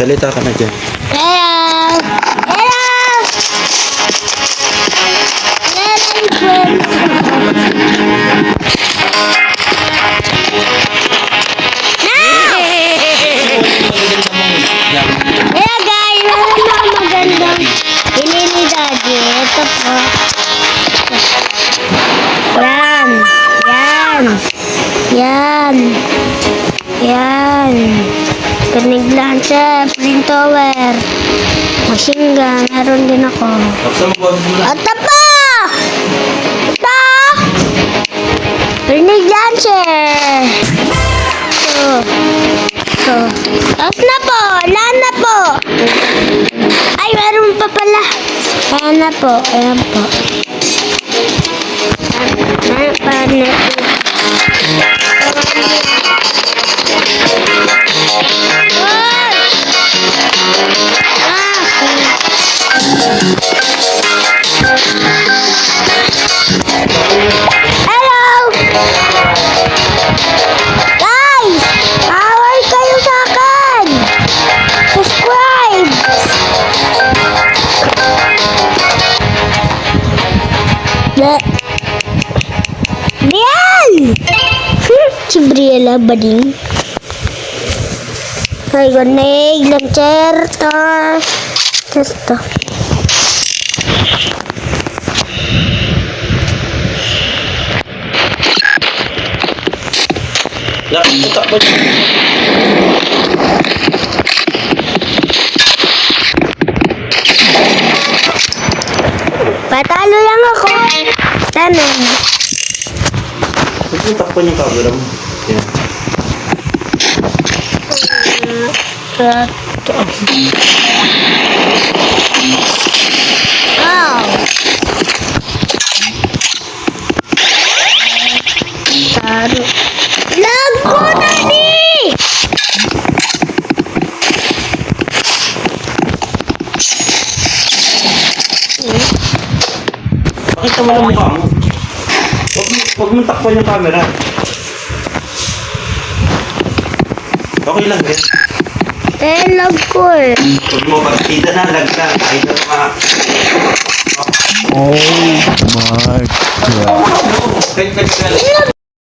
Salita ka na dyan. Hello! Hello! Hello guys! Meron na magandang hili ni Daddy. Ito po. Yan. Yan. Yan. Yan. Kanig lancer, flint tower, machine gun, meron din ako. Ito pa! Ito! Kanig lancer. Ito. Ito. Tapos na po, wala na po. Ay, meron pa pala. Ayan na po, ayan po. Ayan pa na po. Hello! Guys! Power kayo sa akin! Subscribe! Brian! Si Briella ba din? Ay, ganig, lancer, tar. Testo. Nakaputak ba dyan? Patalo lang ako. Tanong. Nakaputak pa yung camera mo. Yan. Oh. Taro. Lag ko na ni! Pakita mo lang mukha mo. Huwag mong takpan yung camera. Okay lang yan. Lag ko eh. Huwag mo pagkita na, lag ka. Kahit na mga... Oh my God. Kahit ka. Lag